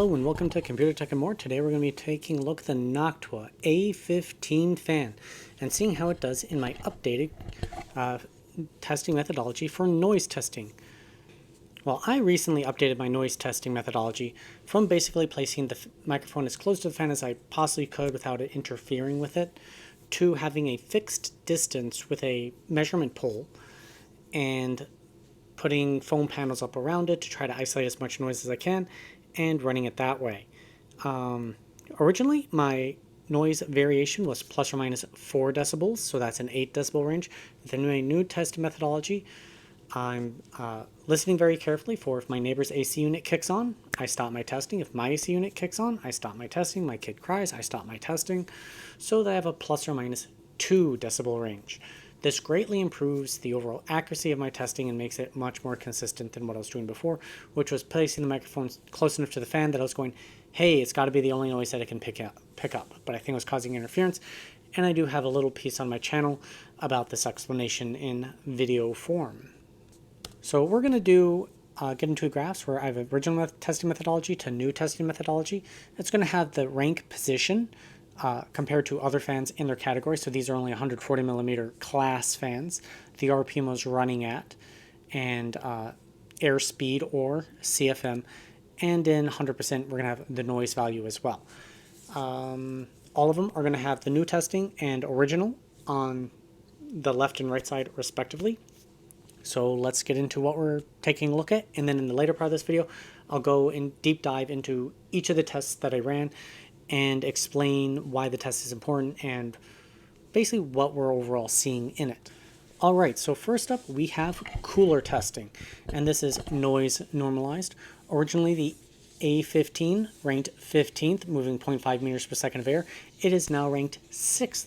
Hello and welcome to Computer Tech and More. Today we're going to be taking a look at the Noctua A15 fan and seeing how it does in my updated testing methodology for noise testing. Well, I recently updated my noise testing methodology from basically placing the microphone as close to the fan as I possibly could without it interfering with it, to having a fixed distance with a measurement pole and putting foam panels up around it to try to isolate as much noise as I can and running it that way. Originally, my noise variation was plus or minus 4 decibels, so that's an 8 decibel range. With the new testing methodology, I'm listening very carefully for if my neighbor's AC unit kicks on, I stop my testing. If my AC unit kicks on, I stop my testing. My kid cries, I stop my testing, so that I have a plus or minus 2 decibel range. This greatly improves the overall accuracy of my testing and makes it much more consistent than what I was doing before, which was placing the microphone close enough to the fan that I was going, hey, it's got to be the only noise that it can pick up. But I think it was causing interference, and I do have a little piece on my channel about this explanation in video form. So we're going to do get into graphs where I have original testing methodology to new testing methodology. It's going to have the rank position compared to other fans in their category. So these are only 140 millimeter class fans. The RPM was running at, and airspeed or CFM, and in 100% we're going to have the noise value as well. All of them are going to have the new testing and original on the left and right side respectively. So let's get into what we're taking a look at, and then in the later part of this video I'll go in deep dive into each of the tests that I ran and explain why the test is important and basically what we're overall seeing in it. Alright, so first up we have cooler testing, and this is noise normalized. Originally the A15 ranked 15th, moving 0.5 meters per second of air. It is now ranked 6th,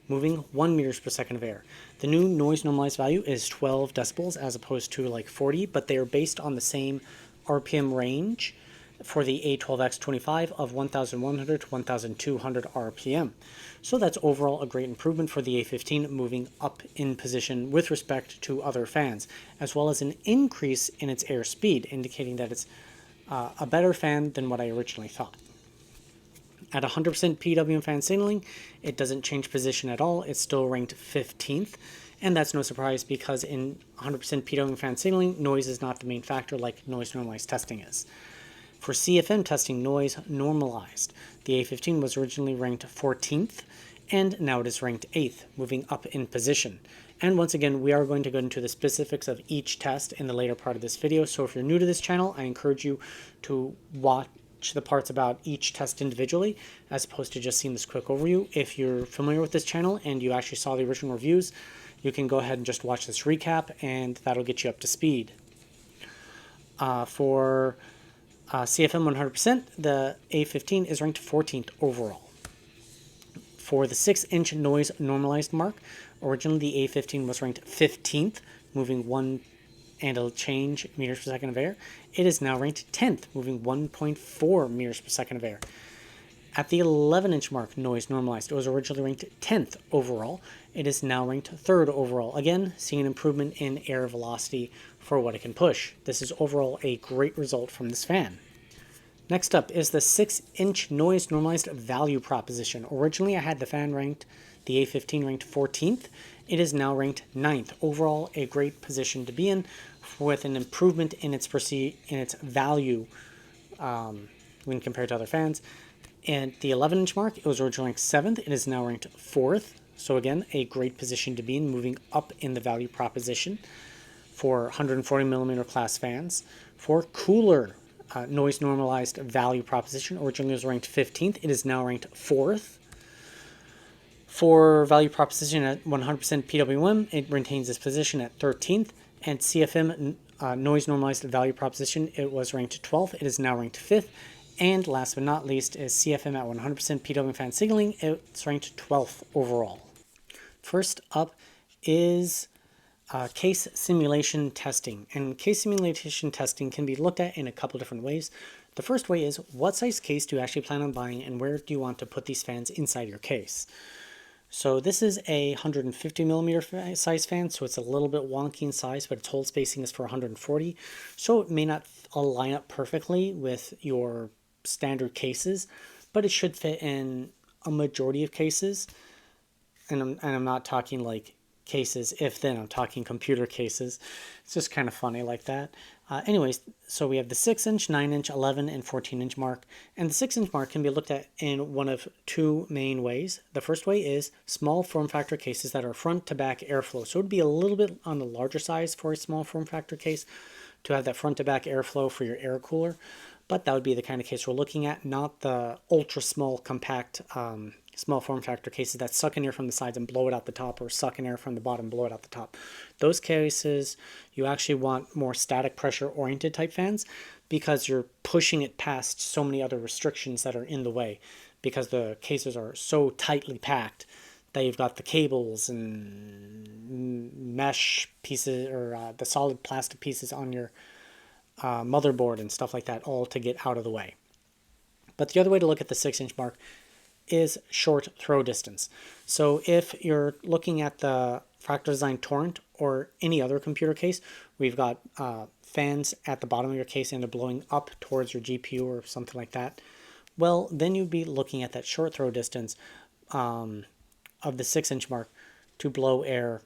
moving 1 meters per second of air. The new noise normalized value is 12 decibels as opposed to like 40, but they are based on the same RPM range for the A12X25 of 1,100 to 1,200 RPM. So that's overall a great improvement for the A15, moving up in position with respect to other fans, as well as an increase in its airspeed, indicating that it's a better fan than what I originally thought. At 100% PWM fan signaling, it doesn't change position at all. It's still ranked 15th, and that's no surprise because in 100% PWM fan signaling, noise is not the main factor like noise normalized testing is. For CFM testing, noise normalized, the A15 was originally ranked 14th, and now it is ranked 8th, moving up in position. And once again, we are going to go into the specifics of each test in the later part of this video, so if you're new to this channel, I encourage you to watch the parts about each test individually as opposed to just seeing this quick overview. If you're familiar with this channel and you actually saw the original reviews, you can go ahead and just watch this recap and that'll get you up to speed. For CFM 100%, the A15 is ranked 14th overall. For the 6-inch noise normalized mark, originally the A15 was ranked 15th, moving 1 and a change meters per second of air. It is now ranked 10th, moving 1.4 meters per second of air. At the 11-inch mark, noise normalized, it was originally ranked 10th overall. It is now ranked 3rd overall. Again, seeing an improvement in air velocity for what it can push. This is overall a great result from this fan. Next up is the 6-inch noise normalized value proposition. Originally I had the fan ranked, the A15 ranked 14th. It is now ranked 9th. Overall, a great position to be in with an improvement in its value when compared to other fans. And the 11-inch mark, it was originally ranked 7th. It is now ranked 4th. So again, a great position to be in, moving up in the value proposition for 140 millimeter class fans. For cooler noise normalized value proposition, originally was ranked 15th. It is now ranked 4th. For value proposition at 100% PWM, it maintains its position at 13th. And CFM noise normalized value proposition, it was ranked 12th. It is now ranked 5th. And last but not least is CFM at 100% PWM fan signaling. It's ranked 12th overall. First up is case simulation testing. And case simulation testing can be looked at in a couple different ways. The first way is, what size case do you actually plan on buying, and where do you want to put these fans inside your case? So this is a 150 millimeter size fan, so it's a little bit wonky in size, but its hold spacing is for 140. So it may not line up perfectly with your standard cases, but it should fit in a majority of cases. And I'm not talking like cases if then, I'm talking computer cases. It's just kind of funny like that. Anyways, so we have the 6-inch, 9-inch, 11 and 14-inch mark, and the 6-inch mark can be looked at in one of two main ways. The first way is small form factor cases that are front to back airflow. So it would be a little bit on the larger size for a small form factor case to have that front to back airflow for your air cooler, but that would be the kind of case we're looking at, not the ultra small compact small form factor cases that suck in air from the sides and blow it out the top, or suck in air from the bottom and blow it out the top. Those cases, you actually want more static pressure oriented type fans, because you're pushing it past so many other restrictions that are in the way, because the cases are so tightly packed that you've got the cables and mesh pieces, or the solid plastic pieces on your motherboard and stuff like that, all to get out of the way. But the other way to look at the 6-inch mark is short throw distance. So if you're looking at the Fractal Design Torrent or any other computer case, we've got fans at the bottom of your case and they're blowing up towards your GPU or something like that. Well, then you'd be looking at that short throw distance of the 6-inch mark to blow air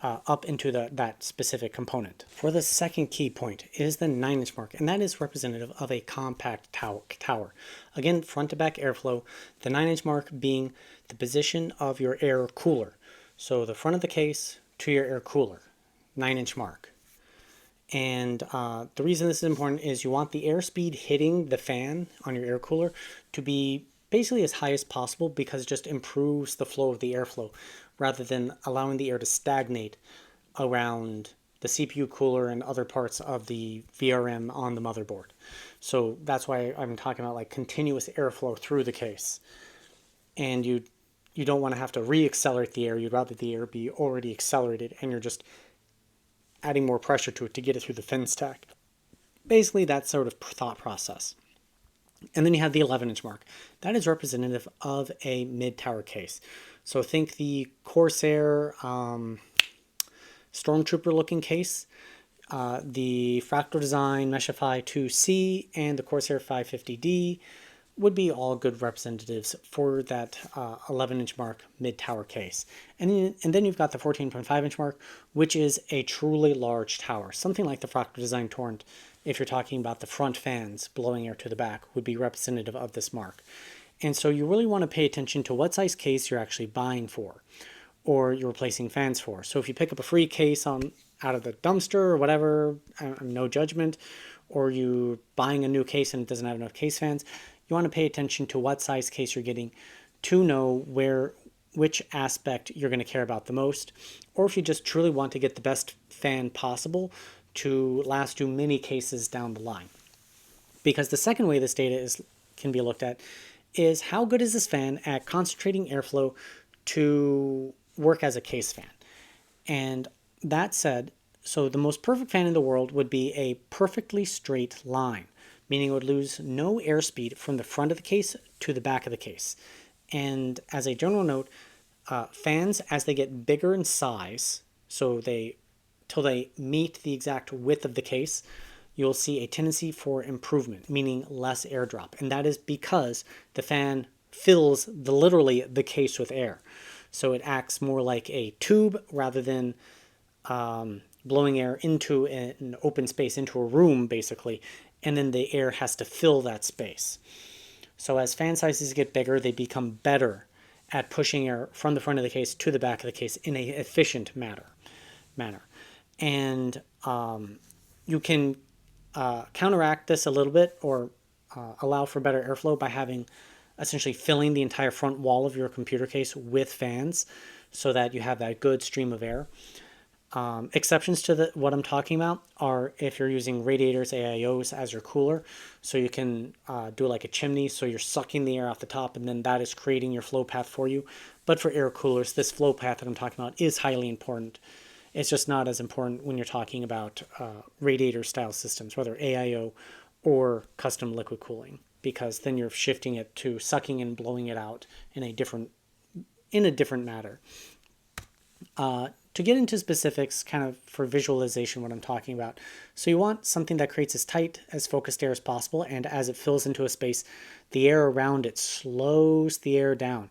up into that specific component. For the second key point is the 9-inch mark, and that is representative of a compact tower. Again, front to back airflow, the 9-inch mark being the position of your air cooler. So the front of the case to your air cooler, 9-inch mark. And the reason this is important is you want the airspeed hitting the fan on your air cooler to be basically as high as possible, because it just improves the flow of the airflow rather than allowing the air to stagnate around the CPU cooler and other parts of the VRM on the motherboard. So that's why I'm talking about like continuous airflow through the case. And you don't want to have to re-accelerate the air. You'd rather the air be already accelerated and you're just adding more pressure to it to get it through the fin stack. Basically, that sort of thought process. And then you have the 11-inch mark. That is representative of a mid-tower case. So think the Corsair Stormtrooper looking case, the Fractal Design Mesh-A-Fi 2C, and the Corsair 550D would be all good representatives for that 11-inch mark mid-tower case. And then you've got the 14.5-inch mark, which is a truly large tower. Something like the Fractal Design Torrent, if you're talking about the front fans blowing air to the back, would be representative of this mark. And so you really want to pay attention to what size case you're actually buying for, or you're replacing fans for. So if you pick up a free case out of the dumpster or whatever, no judgment, or you're buying a new case and it doesn't have enough case fans, you want to pay attention to what size case you're getting to know which aspect you're going to care about the most, or if you just truly want to get the best fan possible to last you many cases down the line. Because the second way this data can be looked at is how good is this fan at concentrating airflow to work as a case fan. And that said, so the most perfect fan in the world would be a perfectly straight line, meaning it would lose no airspeed from the front of the case to the back of the case. And as a general note, fans, as they get bigger in size, so till they meet the exact width of the case, you'll see a tendency for improvement, meaning less air drop. And that is because the fan fills literally the case with air. So it acts more like a tube rather than blowing air into an open space, into a room basically, and then the air has to fill that space. So as fan sizes get bigger, they become better at pushing air from the front of the case to the back of the case in an efficient manner. And you can counteract this a little bit, or allow for better airflow by having essentially filling the entire front wall of your computer case with fans so that you have that good stream of air. Exceptions to what I'm talking about are if you're using radiators, AIOs as your cooler. So you can do like a chimney, so you're sucking the air off the top and then that is creating your flow path for you. But for air coolers, this flow path that I'm talking about is highly important. It's just not as important when you're talking about radiator style systems, whether AIO or custom liquid cooling, because then you're shifting it to sucking and blowing it out in a different manner. to get into specifics, kind of for visualization, what I'm talking about. So you want something that creates as tight as focused air as possible, and as it fills into a space, the air around it slows the air down,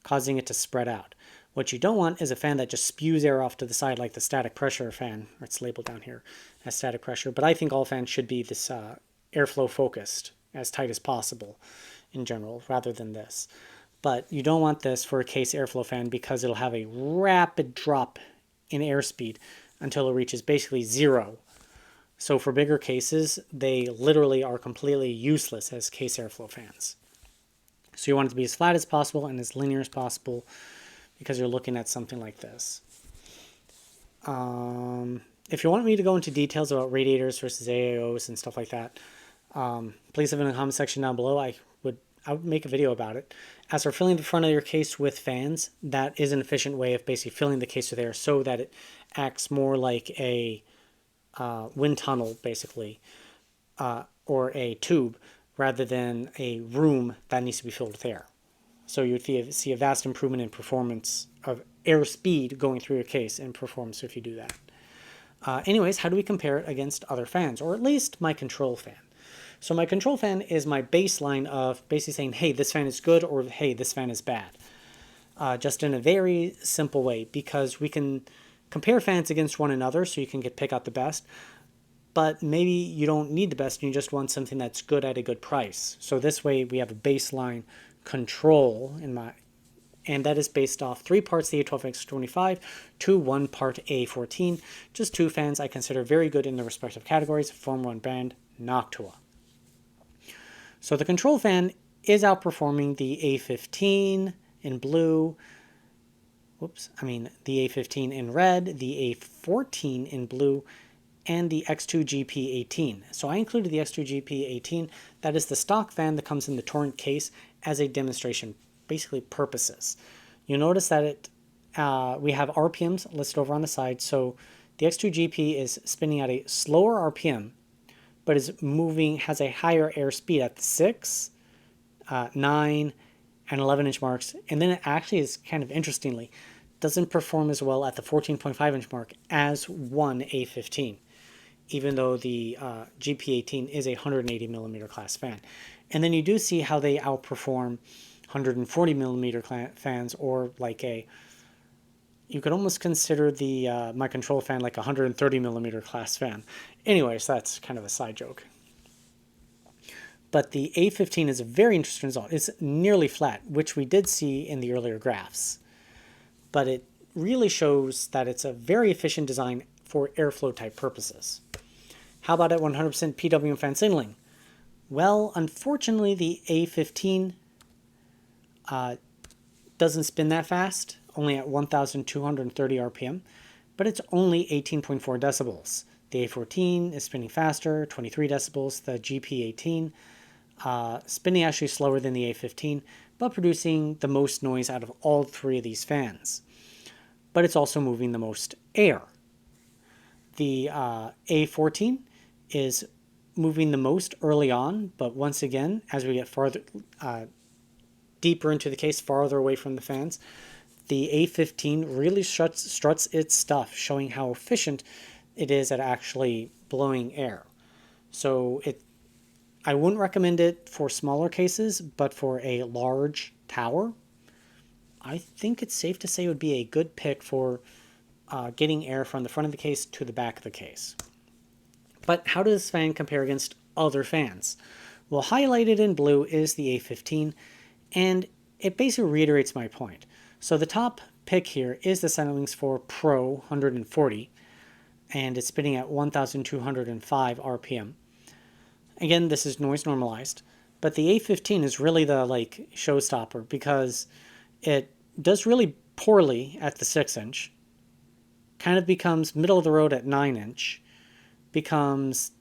causing it to spread out. What you don't want is a fan that just spews air off to the side like the static pressure fan, or it's labeled down here as static pressure, but I think all fans should be this airflow focused, as tight as possible in general, rather than this. But you don't want this for a case airflow fan because it'll have a rapid drop in airspeed until it reaches basically zero. So for bigger cases, they literally are completely useless as case airflow fans. So you want it to be as flat as possible and as linear as possible because you're looking at something like this. If you want me to go into details about radiators versus AAOs and stuff like that, please leave it in the comment section down below. I would make a video about it. As for filling the front of your case with fans, that is an efficient way of basically filling the case with air so that it acts more like a wind tunnel, basically, or a tube, rather than a room that needs to be filled with air. So you would see a vast improvement in performance of air speed going through your case and performance if you do that. Anyways, how do we compare it against other fans, or at least my control fan? So my control fan is my baseline of basically saying, hey, this fan is good, or hey, this fan is bad. Just in a very simple way, because we can compare fans against one another so you can pick out the best, but maybe you don't need the best, you just want something that's good at a good price. So this way we have a baseline control and that is based off 3 parts the A12X25 to 1 part A14. Just 2 fans I consider very good in their respective categories, Formula 1 brand Noctua. So the control fan is outperforming the A15 in blue, the A15 in red, the A14 in blue, and the X2GP18. So I included the X2GP18. That is the stock fan that comes in the Torrent case as a demonstration, basically purposes. You'll notice that we have RPMs listed over on the side. So the X2GP is spinning at a slower RPM, but has a higher airspeed at the 6, 9, and 11-inch marks. And then it actually is kind of interestingly, doesn't perform as well at the 14.5-inch mark as one A15, even though the GP18 is a 180 millimeter class fan. And then you do see how they outperform 140 millimeter fans, or like you could almost consider the my control fan like a 130 millimeter class fan. Anyways, that's kind of a side joke. But the A15 is a very interesting result. It's nearly flat, which we did see in the earlier graphs. But it really shows that it's a very efficient design for airflow type purposes. How about at 100% PWM fan signaling? Well, unfortunately, the A15 doesn't spin that fast, only at 1,230 RPM, but it's only 18.4 decibels. The A14 is spinning faster, 23 decibels. The GP18 spinning actually slower than the A15, but producing the most noise out of all 3 of these fans. But it's also moving the most air. The A14 is moving the most early on, but once again, as we get farther deeper into the case, farther away from the fans, the A15 really struts its stuff, showing how efficient it is at actually blowing air. So I wouldn't recommend it for smaller cases, but for a large tower, I think it's safe to say it would be a good pick for getting air from the front of the case to the back of the case. But how does this fan compare against other fans? Well, highlighted in blue is the A15, and it basically reiterates my point. So the top pick here is the Centerlings 4 Pro 140, and it's spinning at 1,205 RPM. Again, this is noise normalized, but the A15 is really the showstopper because it does really poorly at the 6-inch, kind of becomes middle of the road at 9-inch, becomes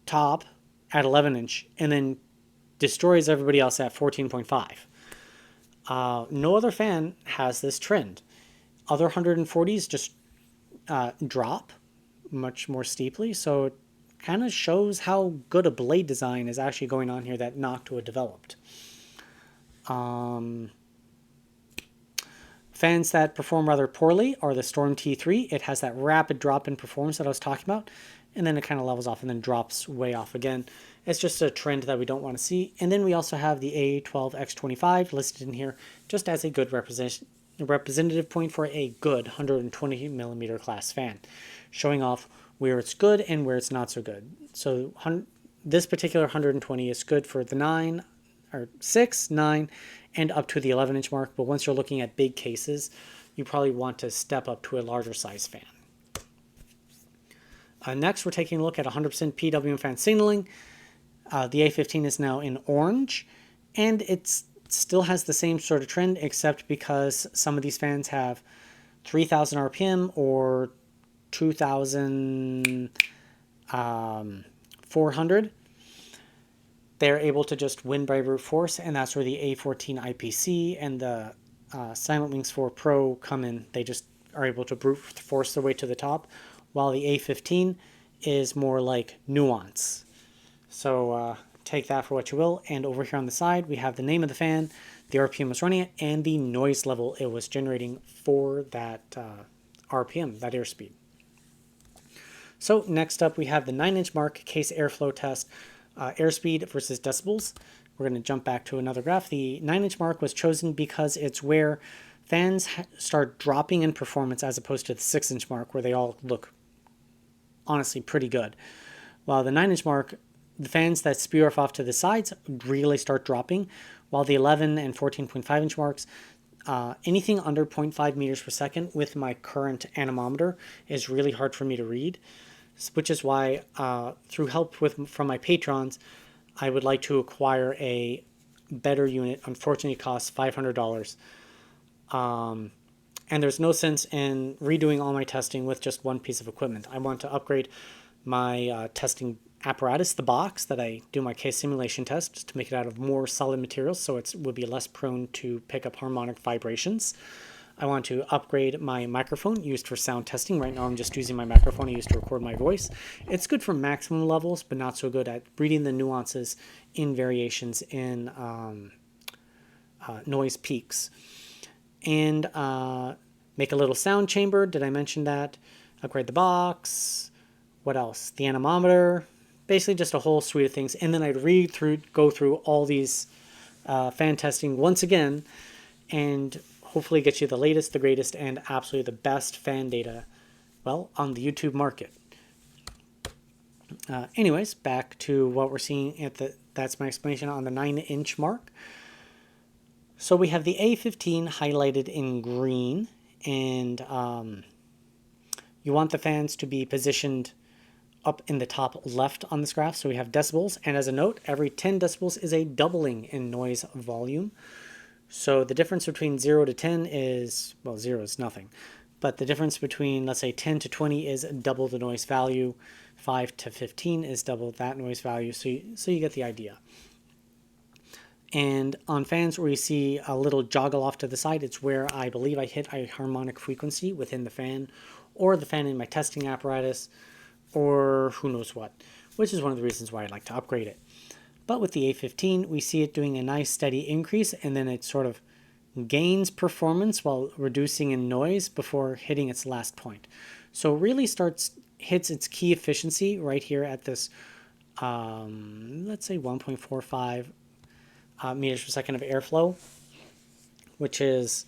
top at 11-inch, and then destroys everybody else at 14.5. No other fan has this trend. Other 140s just drop much more steeply, so it kind of shows how good a blade design is actually going on here that Noctua developed. Fan Fans that perform rather poorly are the Storm T3. It has that rapid drop in performance that I was talking about, and then it kind of levels off and then drops way off again. It's just a trend that we don't want to see. And then we also have the A12X25 listed in here just as a good representative point for a good 120 millimeter class fan, showing off where it's good and where it's not so good. So this particular 120 is good for the 9 or 6, 9, and up to the 11-inch mark. But once you're looking at big cases, you probably want to step up to a larger size fan. Next, we're taking a look at 100% PWM fan signaling. The A15 is now in orange, and it still has the same sort of trend, except because some of these fans have 3,000 RPM or 2,400. They're able to just win by brute force, and that's where the A14 IPC and the Silent Wings 4 Pro come in. They just are able to brute force their way to the top, while the A15 is more like nuance. So take that for what you will. And over here on the side, we have the name of the fan, the RPM it's running at, and the noise level it was generating for that RPM, that airspeed. So next up, we have the 9-inch mark case airflow test, airspeed versus decibels. We're going to jump back to another graph. The 9-inch mark was chosen because it's where fans start dropping in performance as opposed to the 6-inch mark, where they all look honestly pretty good. While the 9-inch mark, the fans that spew off to the sides really start dropping, while the 11 and 14.5-inch marks, anything under 0.5 meters per second with my current anemometer is really hard for me to read, which is why through help from my patrons, I would like to acquire a better unit. Unfortunately, it costs $500. And there's no sense in redoing all my testing with just one piece of equipment. I want to upgrade my testing apparatus, the box that I do my case simulation test, to make it out of more solid materials so it would be less prone to pick up harmonic vibrations. I want to upgrade my microphone used for sound testing. Right now I'm just using my microphone I used to record my voice. It's good for maximum levels, but not so good at reading the nuances in variations in noise peaks. And make a little sound chamber. Did I mention that? Upgrade the box. What else? The anemometer. Basically just a whole suite of things. And then I'd go through all these fan testing once again and hopefully get you the latest, the greatest, and absolutely the best fan data, well, on the YouTube market. Anyways, back to what we're seeing at that's my explanation on the 9-inch mark. So we have the A15 highlighted in green, and you want the fans to be positioned up in the top left on this graph. So we have decibels, and as a note, every 10 decibels is a doubling in noise volume. So the difference between 0 to 10 is, well, 0 is nothing. But the difference between, let's say, 10 to 20 is double the noise value. 5 to 15 is double that noise value. So you get the idea. And on fans where you see a little joggle off to the side, it's where I believe I hit a harmonic frequency within the fan, or the fan in my testing apparatus, or who knows what, which is one of the reasons why I'd like to upgrade it. But with the A15, we see it doing a nice steady increase, and then it sort of gains performance while reducing in noise before hitting its last point. So it really hits its key efficiency right here at this, let's say 1.45 meters per second of airflow, which is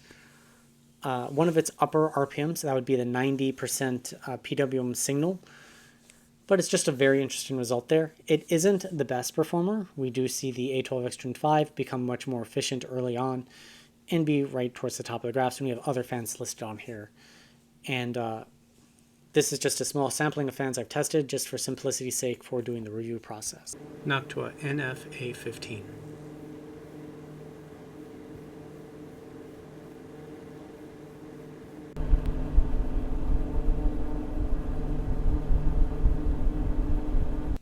one of its upper RPMs. So that would be the 90% PWM signal. But it's just a very interesting result there. It isn't the best performer. We do see the A12X25 become much more efficient early on and be right towards the top of the graphs. And we have other fans listed on here. And this is just a small sampling of fans I've tested just for simplicity's sake for doing the review process. Noctua NF-A15.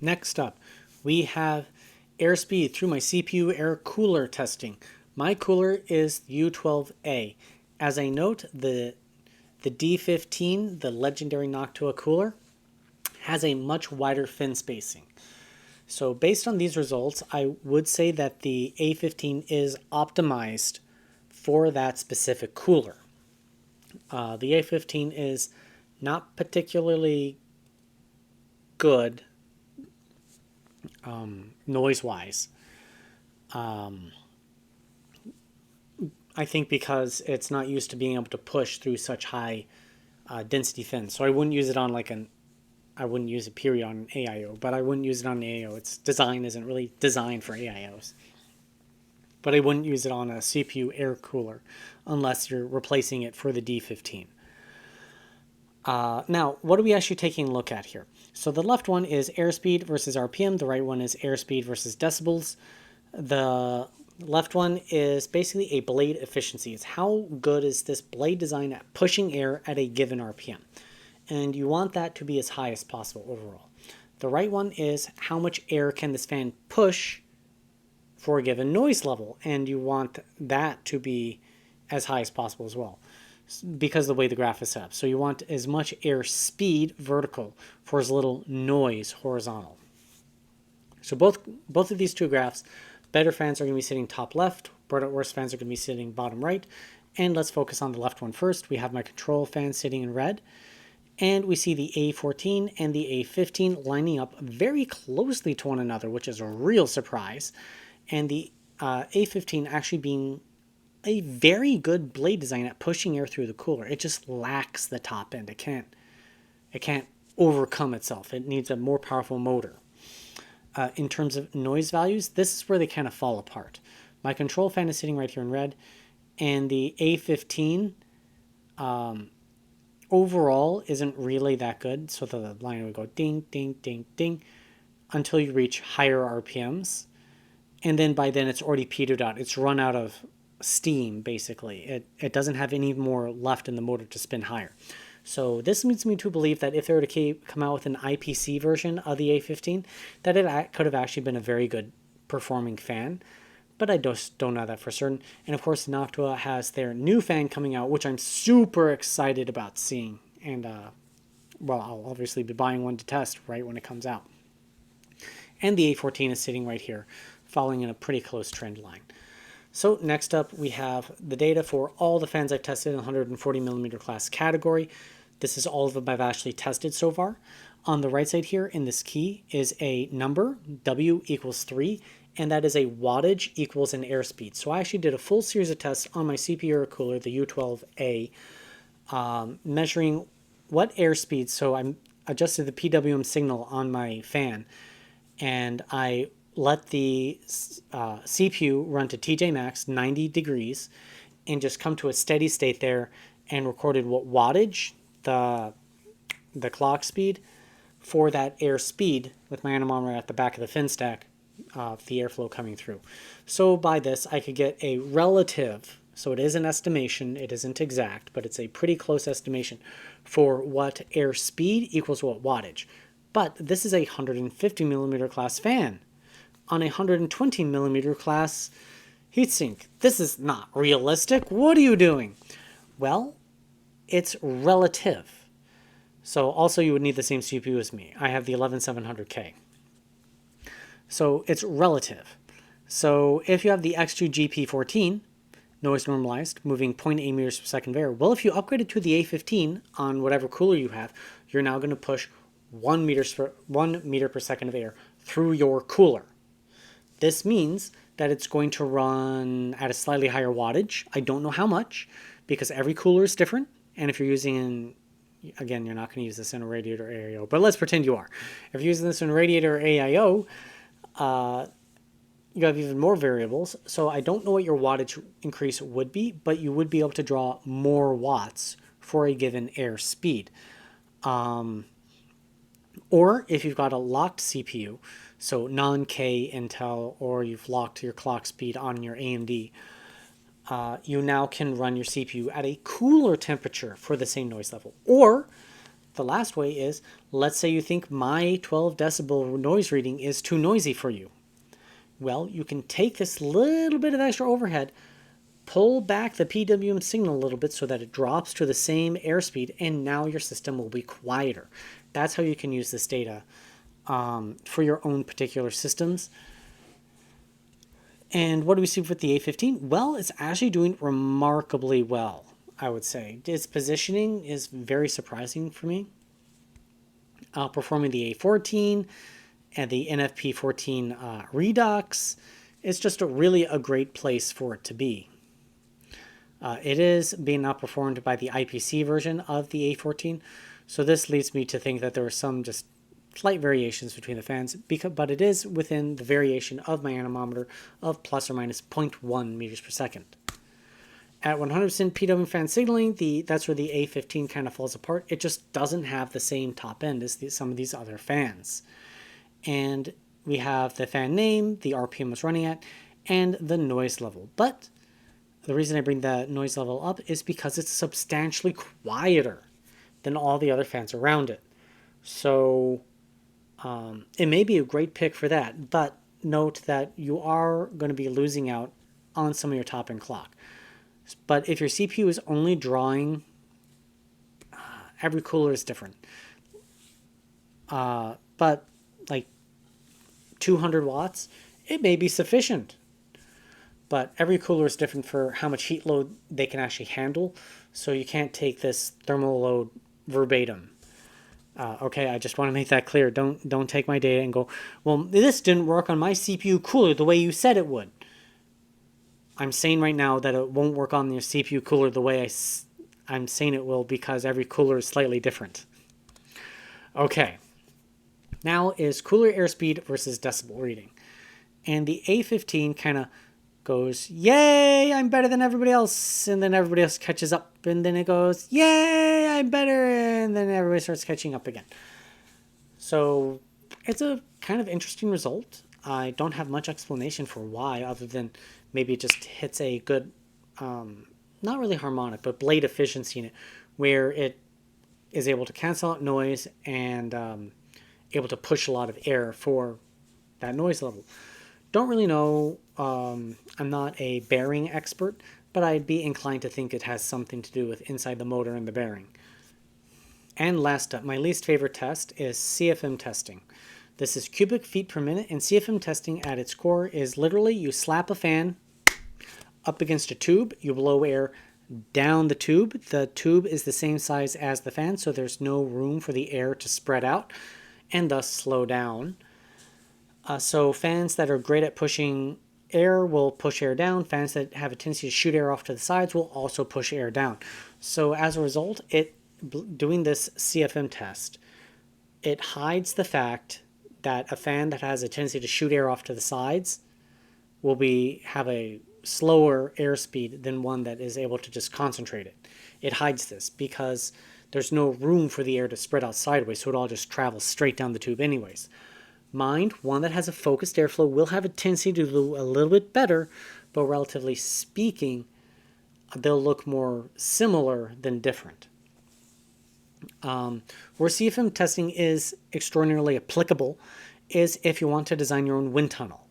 Next up, we have airspeed through my CPU air cooler testing. My cooler is U12A. As a note, the D15, the legendary Noctua cooler, has a much wider fin spacing. So based on these results, I would say that the A15 is optimized for that specific cooler. The A15 is not particularly good noise-wise. I think because it's not used to being able to push through such high density fins. So I wouldn't use it on I wouldn't use it period on an AIO, but I wouldn't use it on an AIO. Its design isn't really designed for AIOs. But I wouldn't use it on a CPU air cooler unless you're replacing it for the D15. Now, what are we actually taking a look at here? So the left one is airspeed versus RPM. The right one is airspeed versus decibels. The left one is basically a blade efficiency. It's how good is this blade design at pushing air at a given RPM. And you want that to be as high as possible overall. The right one is how much air can this fan push for a given noise level. And you want that to be as high as possible as well, because of the way the graph is set up. So you want as much air speed vertical for as little noise horizontal. So both of these two graphs, better fans are going to be sitting top left, worse fans are going to be sitting bottom right. And let's focus on the left one first. We have my control fan sitting in red. And we see the A14 and the A15 lining up very closely to one another, which is a real surprise. And the A15 actually being a very good blade design at pushing air through the cooler. It just lacks the top end. It can't overcome itself. It needs a more powerful motor. In terms of noise values, this is where they kind of fall apart. My control fan is sitting right here in red, and the A15 overall isn't really that good. So the line would go ding, ding, ding, ding until you reach higher RPMs. And then by then it's already petered out. It's run out of steam, basically. It doesn't have any more left in the motor to spin higher. So this leads me to believe that if they were to come out with an IPC version of the A15, that it could have actually been a very good performing fan. But I just don't know that for certain. And of course, Noctua has their new fan coming out, which I'm super excited about seeing. And, well, I'll obviously be buying one to test right when it comes out. And the A14 is sitting right here, following in a pretty close trend line. So next up, we have the data for all the fans I've tested in the 140 millimeter class category. This is all of them I've actually tested so far. On the right side here in this key is a number, W equals 3, and that is a wattage equals an airspeed. So I actually did a full series of tests on my CPU air cooler, the U12A, measuring what airspeed. So I adjusted the PWM signal on my fan, and I let the CPU run to TJ max 90 degrees and just come to a steady state there, and recorded what wattage, the clock speed for that air speed with my anemometer at the back of the fin stack, the airflow coming through. So by this I could get a relative, so it is an estimation, it isn't exact, but it's a pretty close estimation for what air speed equals what wattage. But this is a 150 millimeter class fan on a 120 millimeter class heatsink. This is not realistic. What are you doing? Well, it's relative. So also you would need the same CPU as me. I have the 11700K. So it's relative. So if you have the X2 GP14, noise normalized, moving 0.8 meters per second of air, well, if you upgrade it to the A15 on whatever cooler you have, you're now going to push 1 meter per second of air through your cooler. This means that it's going to run at a slightly higher wattage. I don't know how much, because every cooler is different. And if you're using, again, you're not going to use this in a radiator or AIO, but let's pretend you are. If you're using this in a radiator or AIO, you have even more variables. So I don't know what your wattage increase would be, but you would be able to draw more watts for a given air speed. Or if you've got a locked CPU, so non-K Intel, or you've locked your clock speed on your AMD, you now can run your CPU at a cooler temperature for the same noise level. Or the last way is, let's say you think my 12 decibel noise reading is too noisy for you. Well, you can take this little bit of extra overhead, pull back the PWM signal a little bit so that it drops to the same airspeed, and now your system will be quieter. That's how you can use this data for your own particular systems. And what do we see with the A15? Well, it's actually doing remarkably well. I would say. Its positioning is very surprising for me. Outperforming the A14 and the NF-A15 Redux. It's just really a great place for it to be. It is being outperformed by the IPC version of the A14, so this leads me to think that there are some just slight variations between the fans, but it is within the variation of my anemometer of plus or minus 0.1 meters per second. At 100% PWM fan signaling, that's where the A15 kind of falls apart. It just doesn't have the same top end as some of these other fans. And we have the fan name, the RPM it's running at, and the noise level. But the reason I bring the noise level up is because it's substantially quieter than all the other fans around it. So it may be a great pick for that, but note that you are going to be losing out on some of your top end clock. But if your CPU is only drawing, every cooler is different. But like 200 watts, it may be sufficient. But every cooler is different for how much heat load they can actually handle. So you can't take this thermal load verbatim. Okay, I just want to make that clear. Don't take my data and go, well, this didn't work on my CPU cooler the way you said it would. I'm saying right now that it won't work on your CPU cooler the way I'm saying it will, because every cooler is slightly different. Okay, now is cooler airspeed versus decibel reading. And the A15 kind of goes, yay, I'm better than everybody else, and then everybody else catches up, and then it goes, yay, I'm better, and then everybody starts catching up again. So it's a kind of interesting result. I don't have much explanation for why, other than maybe it just hits a good, not really harmonic, but blade efficiency in it, where it is able to cancel out noise and able to push a lot of air for that noise level. Don't really know. I'm not a bearing expert, but I'd be inclined to think it has something to do with inside the motor and the bearing. And last up, my least favorite test is CFM testing. This is cubic feet per minute, and CFM testing at its core is literally you slap a fan up against a tube, you blow air down the tube. The tube is the same size as the fan, so there's no room for the air to spread out and thus slow down. So fans that are great at pushing air will push air down. Fans that have a tendency to shoot air off to the sides will also push air down. So as a result, doing this CFM test, it hides the fact that a fan that has a tendency to shoot air off to the sides will have a slower airspeed than one that is able to just concentrate it. It hides this because there's no room for the air to spread out sideways, so it all just travels straight down the tube anyways. Mind, one that has a focused airflow will have a tendency to do a little bit better, but relatively speaking, they'll look more similar than different. Where CFM testing is extraordinarily applicable is if you want to design your own wind tunnel.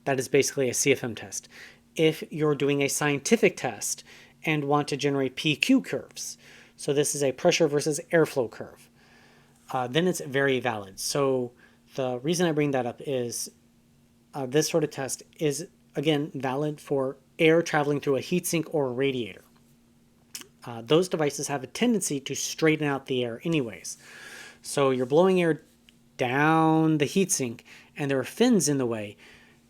That is basically a CFM test. If you're doing a scientific test and want to generate PQ curves, so this is a pressure versus airflow curve, then it's very valid. So the reason I bring that up is this sort of test is, again, valid for air traveling through a heatsink or a radiator. Those devices have a tendency to straighten out the air anyways. So you're blowing air down the heatsink, and there are fins in the way,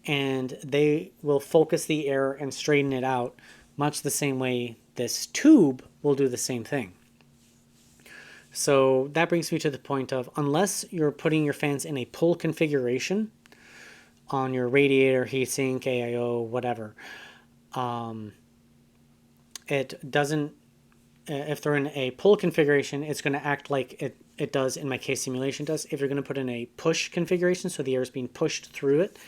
and they will focus the air and straighten it out much the same way this tube will do the same thing. So that brings me to the point of, unless you're putting your fans in a pull configuration on your radiator, heatsink, AIO, whatever, it doesn't, if they're in a pull configuration, it's going to act like it does in my case simulation does. If you're going to put in a push configuration, so the air is being pushed through it,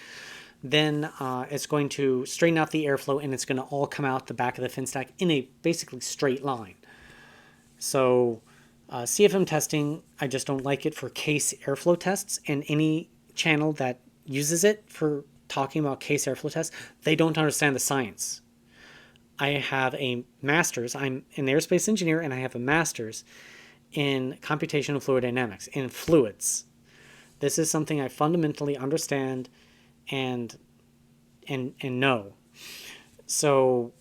then it's going to straighten out the airflow, and it's going to all come out the back of the fin stack in a basically straight line. So CFM testing, I just don't like it for case airflow tests, and any channel that uses it for talking about case airflow tests, they don't understand the science. I have a master's, I'm an aerospace engineer, and I have a master's in computational fluid dynamics, in fluids. This is something I fundamentally understand and know. So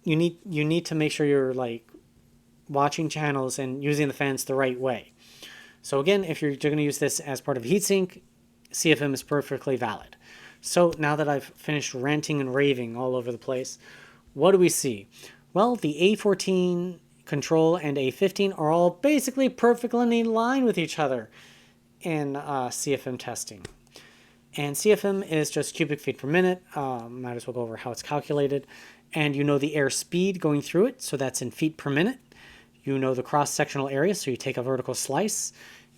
you need to make sure you're like watching channels and using the fans the right way. So again, if you're going to use this as part of heatsink, CFM is perfectly valid. So now that I've finished ranting and raving all over the place, what do we see? Well, the A14 control and A15 are all basically perfectly in line with each other in CFM testing. And CFM is just cubic feet per minute. Might as well go over how it's calculated. And you know the air speed going through it, so that's in feet per minute. You know the cross-sectional area, so you take a vertical slice,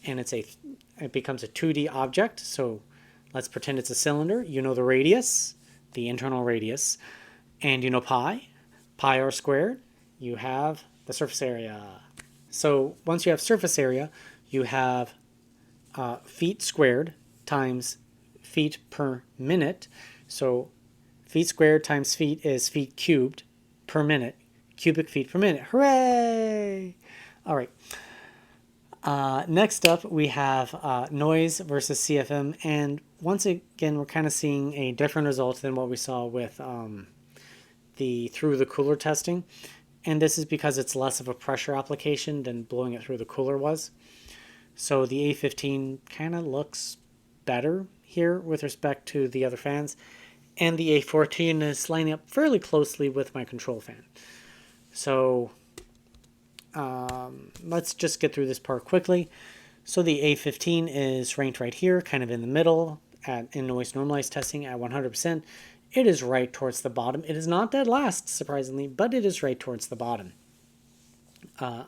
and it becomes a 2D object. So let's pretend it's a cylinder. You know the radius, the internal radius, and you know pi r squared. You have the surface area. So once you have surface area, you have feet squared times feet per minute. So feet squared times feet is feet cubed per minute. Cubic feet per minute. Hooray! All right. Next up, we have noise versus CFM. And once again, we're kind of seeing a different result than what we saw with the through the cooler testing. And this is because it's less of a pressure application than blowing it through the cooler was. So the A15 kind of looks better here with respect to the other fans. And the A14 is lining up fairly closely with my control fan. So let's just get through this part quickly. So the A15 is ranked right here, kind of in the middle in noise normalized testing at 100%. It is right towards the bottom. It is not dead last, surprisingly, but it is right towards the bottom.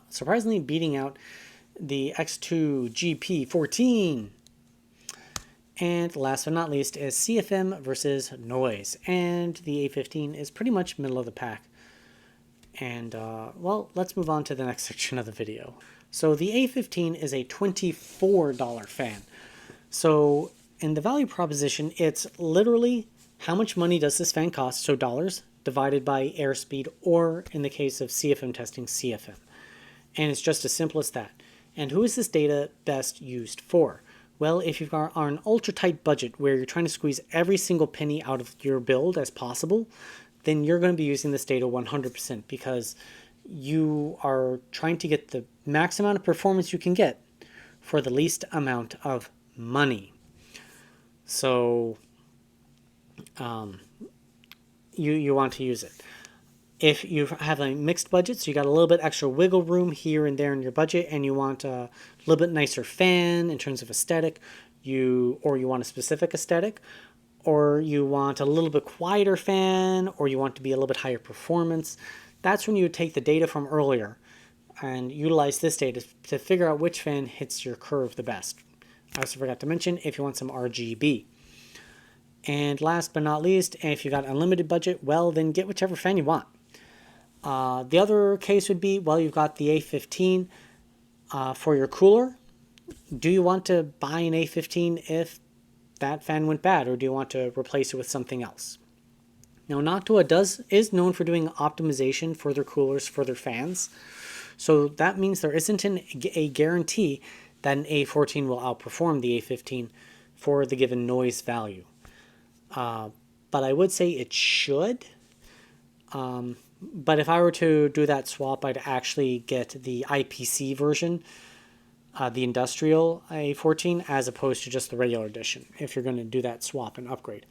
Surprisingly beating out the X2 GP14. And last but not least is CFM versus noise. And the A15 is pretty much middle of the pack. And, well, let's move on to the next section of the video. So the A15 is a $24 fan. So in the value proposition, it's literally how much money does this fan cost, so dollars, divided by airspeed, or in the case of CFM testing, CFM. And it's just as simple as that. And who is this data best used for? Well, if you've got an ultra-tight budget where you're trying to squeeze every single penny out of your build as possible, then you're going to be using this data 100% because you are trying to get the max amount of performance you can get for the least amount of money. So you want to use it. If you have a mixed budget, so you got a little bit extra wiggle room here and there in your budget, and you want a little bit nicer fan in terms of aesthetic, or you want a specific aesthetic, or you want a little bit quieter fan, or you want to be a little bit higher performance, that's when you would take the data from earlier and utilize this data to figure out which fan hits your curve the best. I also forgot to mention if you want some RGB. And last but not least, if you got unlimited budget, well, then get whichever fan you want. The other case would be, well, you've got the A15 for your cooler. Do you want to buy an A15 if that fan went bad, or do you want to replace it with something else? Now, Noctua is known for doing optimization for their coolers, for their fans. So that means there isn't a guarantee that an A14 will outperform the A15 for the given noise value. But I would say it should. But if I were to do that swap, I'd actually get the IPC version, the industrial A14, as opposed to just the regular edition, if you're going to do that swap and upgrade.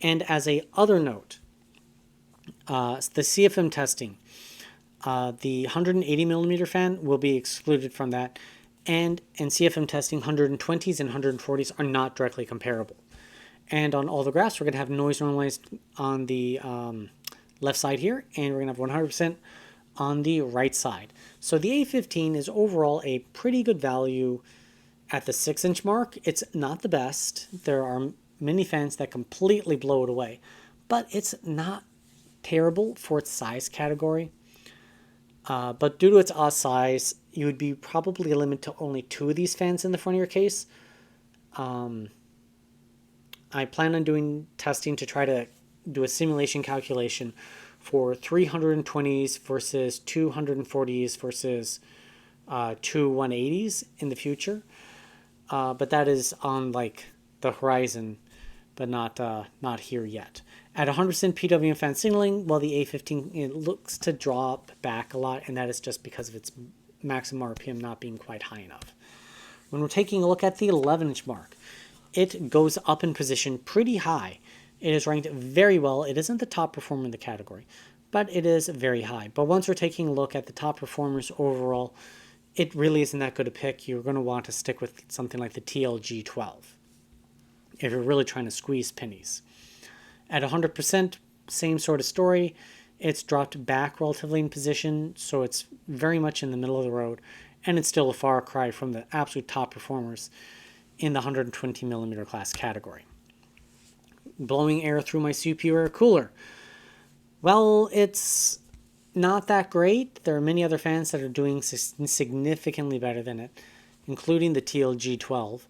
And as a other note, the CFM testing, the 180 millimeter fan will be excluded from that. And in CFM testing, 120s and 140s are not directly comparable. And on all the graphs, we're going to have noise normalized on the left side here, and we're going to have 100% on the right side. So the A15 is overall a pretty good value at the 6-inch mark. It's not the best. There are many fans that completely blow it away, but it's not terrible for its size category. But due to its odd size, you would be probably limited to only 2 of these fans in the front of your case. I plan on doing testing to try to do a simulation calculation for 320s versus 240s versus 2 180s in the future. But that is on like the horizon but not here yet. At 100% PWM fan signaling, well, the A15 it looks to drop back a lot, and that is just because of its maximum RPM not being quite high enough. When we're taking a look at the 11-inch mark, it goes up in position pretty high. It is ranked very well. It isn't the top performer in the category, but it is very high. But once we're taking a look at the top performers overall, it really isn't that good a pick. You're going to want to stick with something like the TLG12 if you're really trying to squeeze pennies. At 100%, same sort of story. It's dropped back relatively in position, so it's very much in the middle of the road, and it's still a far cry from the absolute top performers in the 120 millimeter class category. Blowing air through my CPU air cooler. Well, it's not that great. There are many other fans that are doing significantly better than it, including the TLG12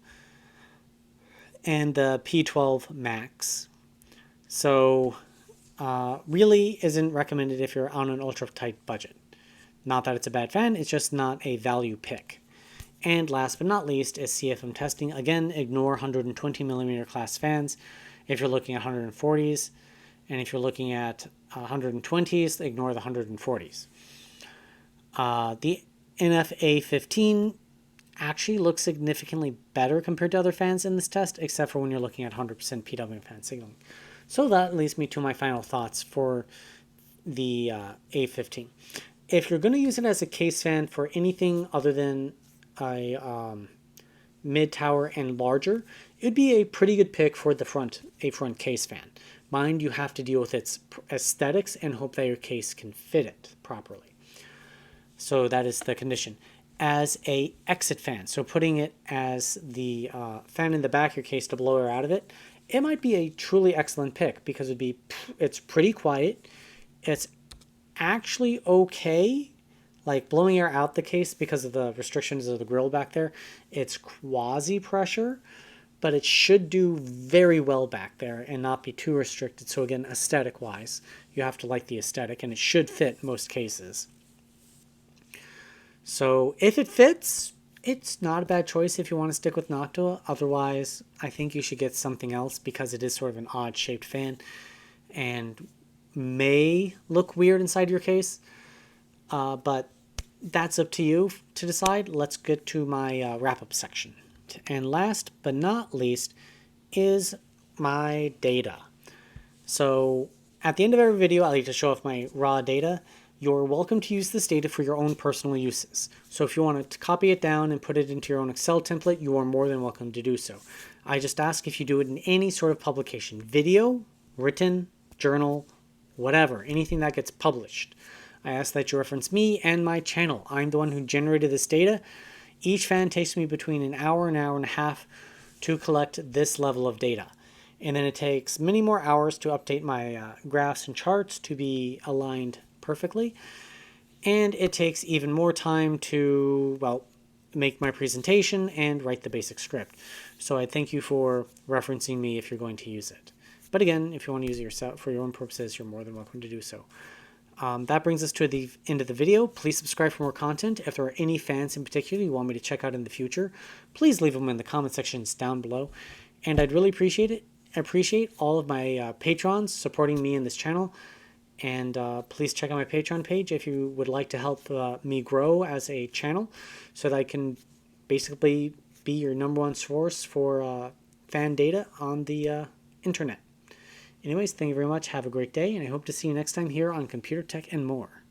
and the P12 Max. So really isn't recommended if you're on an ultra tight budget. Not that it's a bad fan, it's just not a value pick. And last but not least is CFM testing. Again, ignore 120 millimeter class fans if you're looking at 140s, and if you're looking at 120s, ignore the 140s. The NF-A15 actually looks significantly better compared to other fans in this test, except for when you're looking at 100% PWM fan signaling. So that leads me to my final thoughts for the A15. If you're going to use it as a case fan for anything other than a mid-tower and larger, it'd be a pretty good pick for the front case fan. Mind you have to deal with its aesthetics and hope that your case can fit it properly. So that is the condition. As a exit fan, so putting it as the fan in the back of your case to blow air out of it, it might be a truly excellent pick because it's pretty quiet. It's actually okay, like blowing air out the case because of the restrictions of the grill back there. It's quasi pressure, but it should do very well back there and not be too restricted. So again, aesthetic wise, you have to like the aesthetic, and it should fit most cases. So if it fits, it's not a bad choice if you want to stick with Noctua. Otherwise, I think you should get something else because it is sort of an odd shaped fan and may look weird inside your case. But that's up to you to decide. Let's get to my wrap-up section. And last but not least is my data. So at the end of every video, I like to show off my raw data. You're welcome to use this data for your own personal uses. So if you want to copy it down and put it into your own Excel template, you are more than welcome to do so. I just ask if you do it in any sort of publication, video, written, journal, whatever, anything that gets published. I ask that you reference me and my channel. I'm the one who generated this data. Each fan takes me between an hour and a half to collect this level of data. And then it takes many more hours to update my graphs and charts to be aligned perfectly. And it takes even more time to, well, make my presentation and write the basic script. So I thank you for referencing me if you're going to use it. But again, if you want to use it yourself for your own purposes, you're more than welcome to do so. That brings us to the end of the video. Please subscribe for more content. If there are any fans in particular you want me to check out in the future, please leave them in the comment sections down below. And I'd really appreciate it. I appreciate all of my patrons supporting me in this channel. And please check out my Patreon page if you would like to help me grow as a channel so that I can basically be your #1 source for fan data on the internet. Anyways, thank you very much. Have a great day, and I hope to see you next time here on Computer Tech and More.